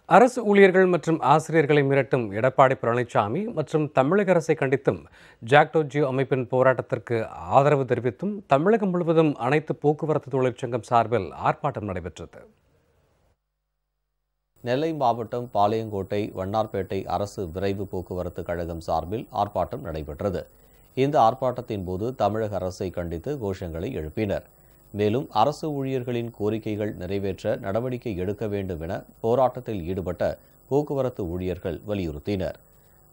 அரசு ஊழியர்கள் மற்றும் ஆசிரியர்களை மிரட்டும் எடப்பாடி பழனிசாமி மற்றும் தமிழக அரசை கண்டித்தும் ஜாக்டோ ஜியோ அமைப்பின் போராட்டத்திற்கு ஆதரவு தெரிவித்தும் தமிழகம் முழுவதும் அனைத்து போக்குவரத்து தொழிற்சங்கம் சார்பில் ஆர்ப்பாட்டம் நடைபெற்றது. நெல்லை மாவட்டம் பாளையங்கோட்டை வண்ணார்பேட்டை அரசு விரைவு போக்குவரத்து கழகம் சார்பில் ஆர்ப்பாட்டம் நடைபெற்றது. இந்த ஆர்ப்பாட்டத்தின் போது தமிழக அரசை கண்டித்து கோஷங்களை எழுப்பினர். மேலும் அரசு ஊழியர்களின் கோரிக்கைகள் நிறைவேற்ற நடவடிக்கை எடுக்க வேண்டும் என போராட்டத்தில் ஈடுபட்ட போக்குவரத்து ஊழியர்கள் வலியுறுத்தினர்.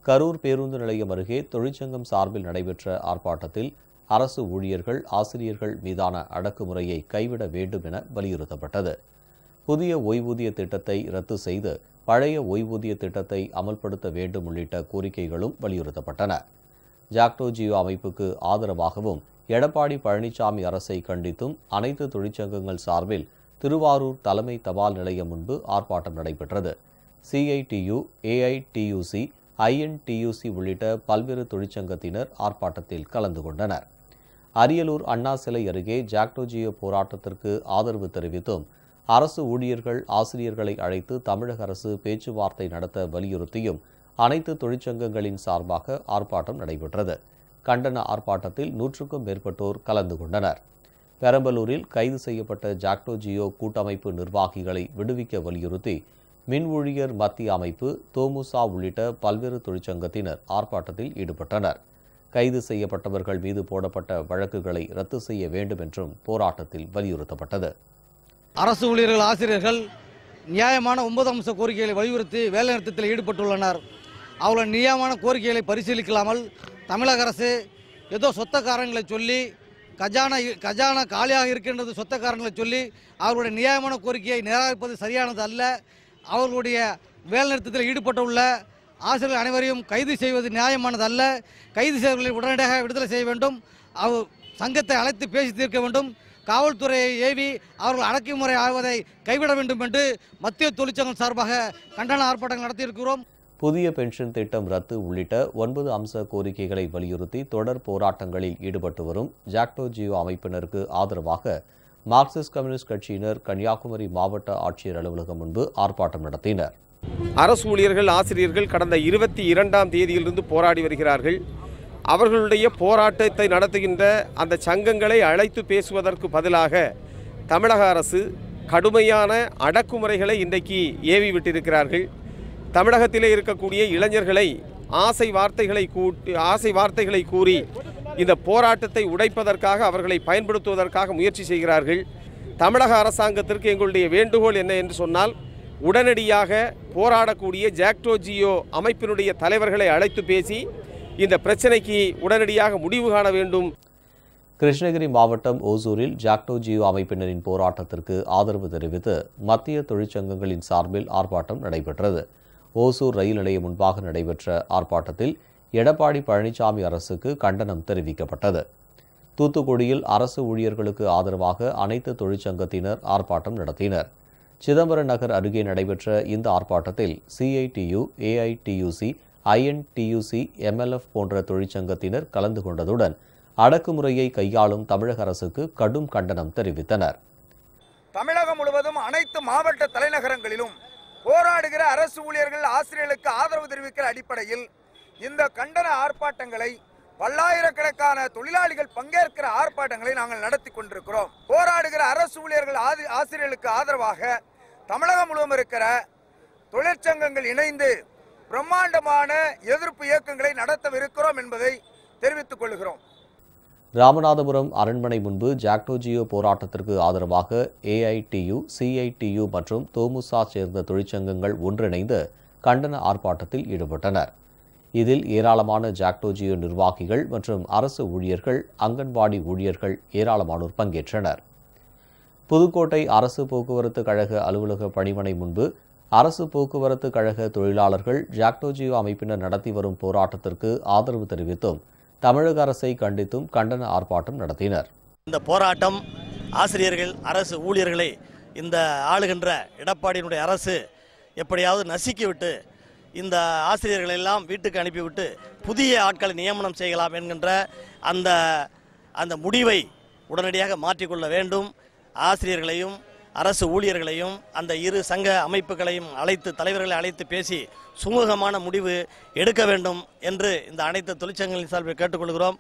கரூர் பேருந்து நிலையம் அருகே தொழிற்சங்கம் சார்பில் நடைபெற்ற ஆர்ப்பாட்டத்தில் அரசு ஊழியர்கள் ஆசிரியர்கள் மீதான அடக்குமுறையை கைவிட வேண்டும் என வலியுறுத்தப்பட்டது. புதிய ஓய்வூதிய திட்டத்தை ரத்து செய்து பழைய ஓய்வூதிய திட்டத்தை அமல்படுத்த வேண்டும் உள்ளிட்ட கோரிக்கைகளும் வலியுறுத்தப்பட்டன. ஜாக்டோ ஜியோ அமைப்புக்கு ஆதரவாகவும் எடப்பாடி பழனிசாமி அரசை கண்டித்தும் அனைத்து தொழிற்சங்கங்கள் சார்பில் திருவாரூர் தலைமை தபால் நிலையம் முன்பு ஆர்ப்பாட்டம் நடைபெற்றது. CITU, AITUC, INTUC உள்ளிட்ட பல்வேறு தொழிற்சங்கத்தினர் ஆர்ப்பாட்டத்தில் கலந்து கொண்டனர். அரியலூர் அண்ணா சிலை அருகே ஜாக்டோ ஜியோ போராட்டத்திற்கு ஆதரவு தெரிவித்தும் அரசு ஊழியர்கள் ஆசிரியர்களை அழைத்து தமிழக அரசு பேச்சுவார்த்தை நடத்த வலியுறுத்தியும் அனைத்து தொழிற்சங்கங்களின் சார்பாக ஆர்ப்பாட்டம் நடைபெற்றது. கண்டன ஆர்ப்பாட்டத்தில் 100க்கும் மேற்பட்டோர் கலந்து கொண்டனர். பெரம்பலூரில் கைது செய்யப்பட்ட ஜாக்டோ ஜியோ கூட்டமைப்பு நிர்வாகிகளை விடுவிக்க வலியுறுத்தி மின் ஊழியர் மத்திய அமைப்பு, தோமுசா உள்ளிட்ட பல்வேறு தொழிற்சங்கத்தினர் ஆர்ப்பாட்டத்தில் ஈடுபட்டனர். கைது செய்யப்பட்டவர்கள் மீது போடப்பட்ட வழக்குகளை ரத்து செய்ய வேண்டும் என்றும் போராட்டத்தில் வலியுறுத்தப்பட்டது. அரசு ஊழியர்கள் ஆசிரியர்கள் நியாயமான 9 அம்ச கோரிக்கைகளை வலியுறுத்தி வேலைநிறுத்தத்தில் ஈடுபட்டுள்ளனர். அவர்கள் நியாயமான கோரிக்கைகளை பரிசீலிக்காமல் தமிழக அரசு ஏதோ சொத்த காரணங்களை சொல்லி கஜானா காலியாக இருக்கின்றது சொத்த காரணங்களை சொல்லி அவர்களுடைய நியாயமான கோரிக்கையை நிராகரிப்பது சரியானது அல்ல. அவர்களுடைய வேலைநிறுத்தத்தில் ஈடுபட்டுள்ள ஆசிரியர்கள் அனைவரையும் கைது செய்வது நியாயமானது அல்ல. கைது செய்தவர்களை உடனடியாக விடுதலை செய்ய வேண்டும். சங்கத்தை அழைத்து பேசி தீர்க்க வேண்டும். காவல்துறையை ஏவி அவர்கள் அடக்குமுறை ஆவதை கைவிட வேண்டும் என்று மத்திய தொழிற்சங்கம் சார்பாக கண்டன ஆர்ப்பாட்டங்கள் நடத்தியிருக்கிறோம். புதிய பென்ஷன் திட்டம் ரத்து உள்ளிட்ட 9 அம்ச கோரிக்கைகளை வலியுறுத்தி தொடர் போராட்டங்களில் ஈடுபட்டு வரும் ஜாக்டோ ஜியோ அமைப்பினருக்கு ஆதரவாக மார்க்சிஸ்ட் கம்யூனிஸ்ட் கட்சியினர் கன்னியாகுமரி மாவட்ட ஆட்சியர் அலுவலகம் முன்பு ஆர்ப்பாட்டம் நடத்தினர். அரசு ஊழியர்கள் ஆசிரியர்கள் கடந்த 22ஆம் தேதியிலிருந்து போராடி வருகிறார்கள். அவர்களுடைய போராட்டத்தை நடத்துகின்ற அந்த சங்கங்களை அழைத்து பேசுவதற்கு பதிலாக தமிழக அரசு கடுமையான அடக்குமுறைகளை இன்றைக்கு ஏவி விட்டிருக்கிறார்கள். தமிழகத்திலே இருக்கக்கூடிய இளைஞர்களை ஆசை வார்த்தைகளை கூறி இந்த போராட்டத்தை உடைப்பதற்காக அவர்களை பயன்படுத்துவதற்காக முயற்சி செய்கிறார்கள். தமிழக அரசாங்கத்திற்கு எங்களுடைய வேண்டுகோள் என்ன என்று சொன்னால், உடனடியாக போராடக்கூடிய ஜாக்டோ ஜியோ அமைப்பினுடைய தலைவர்களை அழைத்து பேசி இந்த பிரச்சனைக்கு உடனடியாக முடிவு காண வேண்டும். கிருஷ்ணகிரி மாவட்டம் ஓசூரில் ஜாக்டோ ஜியோ அமைப்பினரின் போராட்டத்திற்கு ஆதரவு தெரிவித்து மத்திய தொழிற்சங்கங்களின் சார்பில் ஆர்ப்பாட்டம் நடைபெற்றது. ஓசூர் ரயில் நிலையம் முன்பாக நடைபெற்ற ஆர்ப்பாட்டத்தில் எடப்பாடி பழனிசாமி அரசுக்கு கண்டனம் தெரிவிக்கப்பட்டது. தூத்துக்குடியில் அரசு ஊழியர்களுக்கு ஆதரவாக அனைத்து தொழிற்சங்கத்தினர் ஆர்ப்பாட்டம் நடத்தினர். சிதம்பரம் நகர் அருகே நடைபெற்ற இந்த ஆர்ப்பாட்டத்தில் CITU, AITUC, INTUC, MLF போன்ற தொழிற்சங்கத்தினர் கலந்து கொண்டதுடன் அடக்குமுறையை கையாளும் தமிழக அரசுக்கு கடும் கண்டனம் தெரிவித்தனர். தமிழகம் முழுவதும் அனைத்து மாவட்ட தலைநகரங்களிலும் போராடுகிற அரசு ஊழியர்கள் ஆசிரியர்களுக்கு ஆதரவு தெரிவிக்கிற அடிப்படையில் இந்த கண்டன ஆர்ப்பாட்டங்களை பல்லாயிரக்கணக்கான தொழிலாளிகள் பங்கேற்கிற ஆர்ப்பாட்டங்களை நாங்கள் நடத்தி கொண்டிருக்கிறோம். போராடுகிற அரசு ஊழியர்கள் ஆசிரியர்களுக்கு ஆதரவாக தமிழகம் முழுவதும் இருக்கிற தொழிற்சங்கங்கள் இணைந்து பிரம்மாண்டமான எதிர்ப்பு இயக்கங்களை நடத்தவிருக்கிறோம் என்பதை தெரிவித்துக் கொள்கிறோம். ராமநாதபுரம் அரண்மனை முன்பு ஜாக்டோ ஜியோ போராட்டத்திற்கு ஆதரவாக AITU, CITU மற்றும் தோமுசா சேர்ந்த தொழிற்சங்கங்கள் ஒன்றிணைந்து கண்டன ஆர்ப்பாட்டத்தில் ஈடுபட்டனர். இதில் ஏராளமான ஜாக்டோ ஜியோ நிர்வாகிகள் மற்றும் அரசு ஊழியர்கள், அங்கன்வாடி ஊழியர்கள் ஏராளமானோர் பங்கேற்றனர். புதுக்கோட்டை அரசு போக்குவரத்து கழக அலுவலக பணிமனை முன்பு அரசு போக்குவரத்து கழக தொழிலாளர்கள் ஜாக்டோ ஜியோ அமைப்பினர் நடத்தி வரும் போராட்டத்திற்கு ஆதரவு தெரிவித்தும் தமிழக அரசை கண்டித்தும் கண்டன ஆர்ப்பாட்டம் நடத்தினர். இந்த போராட்டம் ஆசிரியர்கள் அரசு ஊழியர்களை இந்த ஆளுகின்ற எடப்பாடியினுடைய அரசு எப்படியாவது நசுக்கிவிட்டு இந்த ஆசிரியர்கள் எல்லாம் வீட்டுக்கு அனுப்பிவிட்டு புதிய ஆட்களை நியமனம் செய்யலாம் என்கின்ற அந்த முடிவை உடனடியாக மாற்றிக்கொள்ள வேண்டும். ஆசிரியர்களையும் அரசு ஊழியர்களையும் அந்த இரு சங்க அமைப்புகளையும் அழைத்து தலைவர்களை அழைத்து பேசி சுமூகமான முடிவு எடுக்க வேண்டும் என்று இந்த அனைத்து தொழிற்சங்கங்களின் சார்பில் கேட்டுக்கொள்கிறோம்.